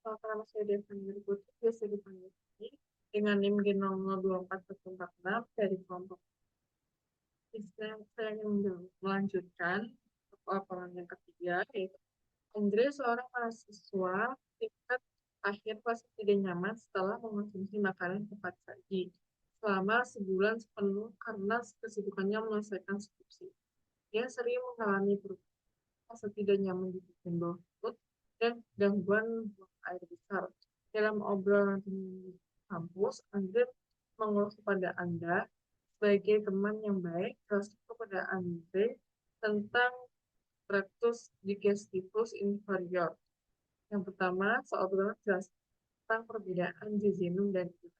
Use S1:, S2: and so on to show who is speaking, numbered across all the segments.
S1: Nama saya Devani Putri, biasa dipanggil Dini, dengan NIM G0024146 dari kelompok. Saya ingin melanjutkan laporan yang ketiga, yaitu Andre, seorang mahasiswa tingkat akhir pasti tidak nyaman setelah mengonsumsi makanan cepat saji selama sebulan penuh karena kesibukannya menyelesaikan skripsi. Dia sering mengalami rasa tidak nyaman di bagian bawah perut dan gangguan buang air besar. Dalam obrolan di kampus, Andre mengeluh kepada Anda sebagai teman yang baik, jelaskan kepada Andre tentang rectus digestivus inferior. Yang pertama, soal obrolan jelas tentang perbedaan jejunum dan ileum.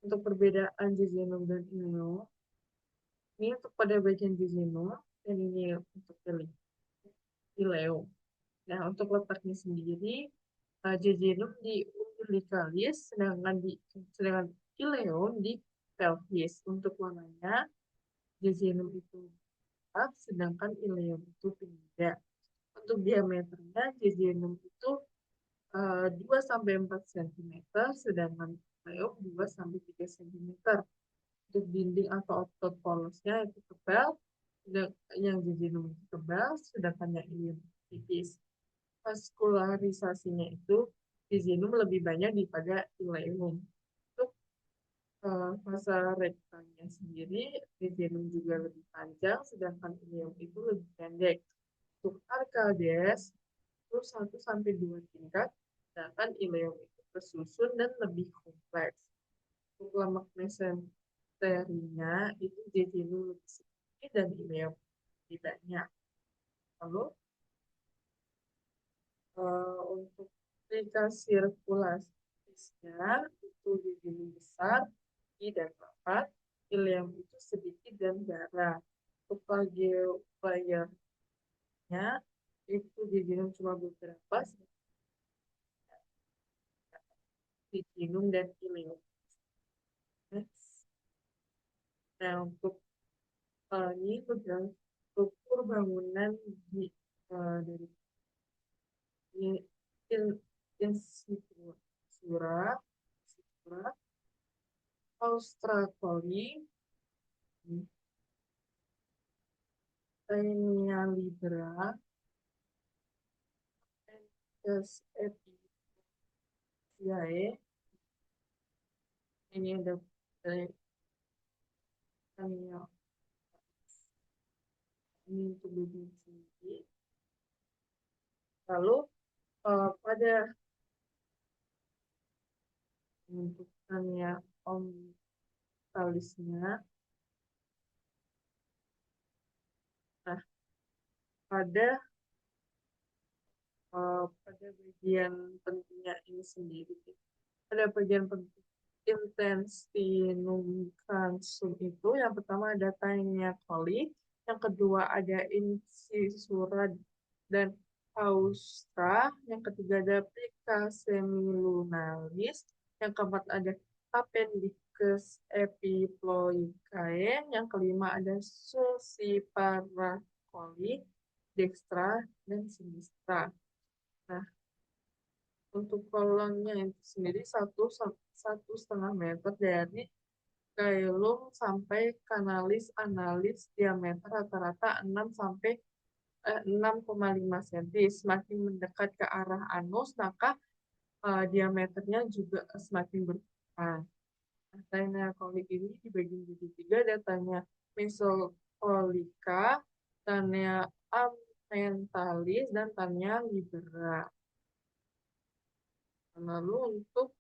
S1: Untuk perbedaan jejunum dan ileum, ini untuk pada bagian jejunum dan ini untuk ileum. Nah, untuk letaknya sendiri, jejunum di umbilicalis, sedangkan ileum di pelvis. Untuk warnanya, jejunum itu merah, sedangkan ileum itu tidak. Untuk diameternya, jejunum itu 2-4 cm, sedangkan ileum 2-3 cm. Untuk dinding atau otot polosnya itu tebal, yang jejunum itu tebal, sedangkan yang ileum tipis. Vaskularisasinya itu jejunum lebih banyak daripada ileum. Untuk masa rektanya sendiri, jejunum juga lebih panjang, sedangkan ileum itu lebih pendek. Untuk Archimedes itu 1-2 tingkat, sedangkan ileum itu tersusun dan lebih kompleks. Untuk lemak mesenterinya itu jejunum lebih sedikit dan ileum lebih banyak. Lalu untuk rika sirkulasinya itu jejunum besar, dan rapat, ileum itu sedikit dan darah. Untuk playernya itu jejunum cuma beberapa, jejunum dan ileum. Next. Nah, untuk ini struktur bangunan di dari insula Austracoli, Taenia libera, Enches epiphyseae. Ini ada Taenia, ini untuk bagian sendiri. Lalu pada bentukannya omtalisnya, nah pada bagian pentingnya ini sendiri, pada bagian penting intestinum transum itu yang pertama ada taenia coli, yang kedua ada incisura dan haustra, yang ketiga ada plica semilunaris, yang keempat ada appendicus epiploicae, yang kelima ada sulcipara coli, dextra dan sinistra. Nah, untuk kolonnya itu sendiri 1,5 meter dari kailum sampai kanalis analis, diameter rata-rata 6,5 cm. Semakin mendekat ke arah anus, maka diameternya juga semakin berkurang. Tanya kolik ini dibagi menjadi 3, datanya mesokolika, tanya amentalis, dan tanya libera. Lalu untuk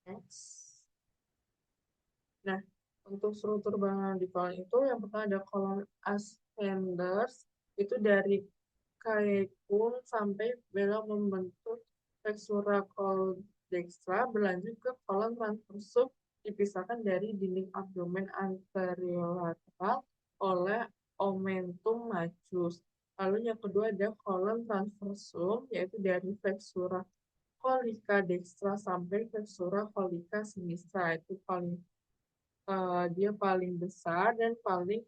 S1: X. Nah, untuk struktur bangunan di kolon itu yang pertama ada kolon ascenders, itu dari caecum sampai belok membentuk flexura dextra, berlanjut ke kolon transversum dipisahkan dari dinding abdomen anteriolateral oleh omentum majus. Lalu yang kedua ada kolon transversum, yaitu dari flexura kolika dextra sampai flexura kolika sinistra. Itu dia paling besar dan paling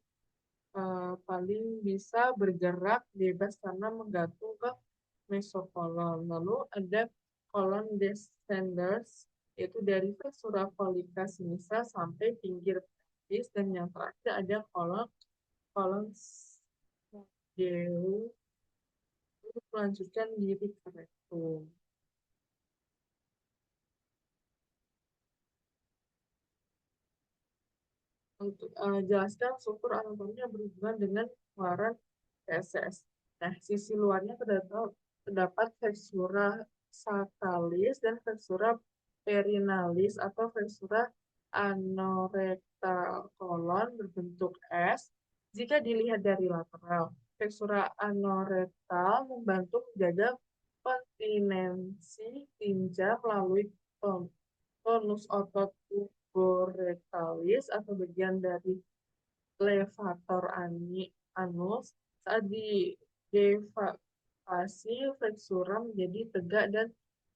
S1: paling bisa bergerak bebas karena menggantung ke mesokolon. Lalu ada kolon descenders, yaitu dari viscera colica sinisa sampai pinggir pelvis, dan yang terakhir ada kolon kolon scapulosa untuk melanjutkan diri ke rektum. Untuk jelaskan struktur anatominya berhubungan dengan pengeluaran feses. Nah, sisi luarnya terdapat versura sacralis dan versura perinalis atau versura anorektal kolon berbentuk S jika dilihat dari lateral. Versura anorektal membantu menjaga kontinensi tinja melalui tonus otot tuboretalis atau bagian dari levator anus. Saat di devasasi, flexura menjadi tegak dan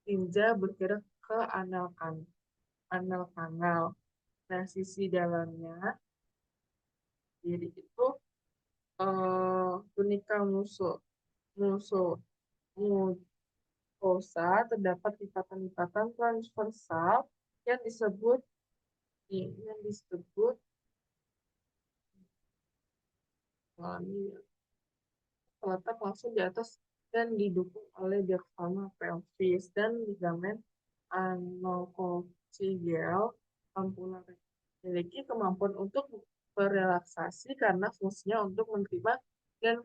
S1: tinja bergerak ke anal kanal. Nah, sisi dalamnya jadi itu tunika muso mucosa terdapat lipatan-lipatan transversal yang disebut yang disebut terletak langsung di atas dan didukung oleh diafragma pelvis dan ligamen anokoccygeal ampulla. Memiliki kemampuan untuk berelaksasi karena fungsinya untuk menerima dan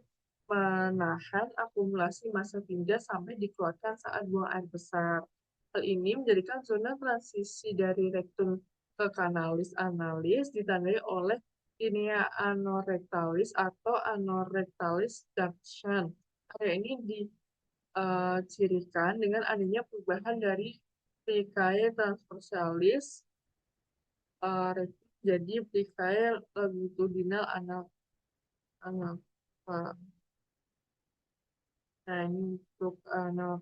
S1: menahan akumulasi massa tinja sampai dikeluarkan saat buang air besar. Hal ini menjadikan zona transisi dari rektum ke kanalis analis ditandai oleh linea anorectalis atau anorectalis junction. Area ini dicirikan dengan adanya perubahan dari plicae transversalis jadi plicae longitudinal anal. Nah, ini untuk anal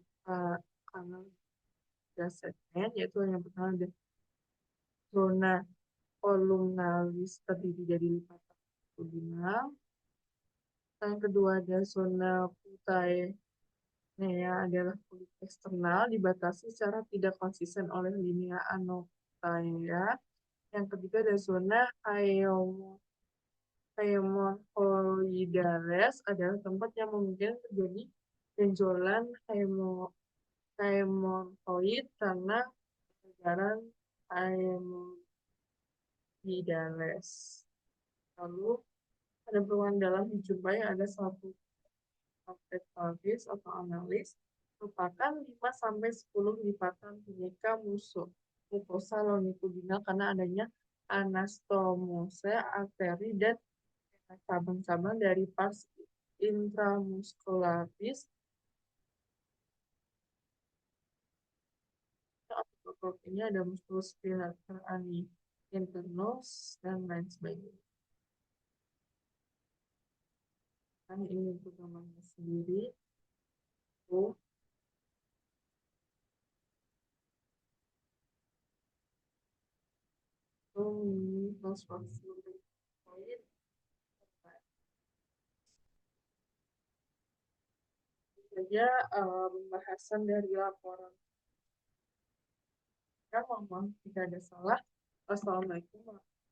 S1: segmen, yaitu yang pertama ada zona columnalis terdiri dari lipatan longitudinal. Yang kedua ada zona putaenea adalah kulit eksternal dibatasi secara tidak konsisten oleh linea anotaenia. Yang ketiga ada zona hemorrhoidales adalah tempat yang memungkinkan terjadi benjolan hemorrhoid karena kelenjaran hemorrhoidales. Lalu ada perubahan dalam dijumpai ada satu pelvis atau analis merupakan 5 sampai 10 lipatan tunika mucosa longitudinal karena adanya anastomose arteri dan cabang-cabang dari pars intramuscularis ini ada musculus spinatus ani internus dan lain sebagainya. Kan ini untuk namanya sendiri. Oh, saja pembahasan dari laporan. Ya, mohon jika ada salah. Wassalamualaikum warahmatullahi wabarakatuh.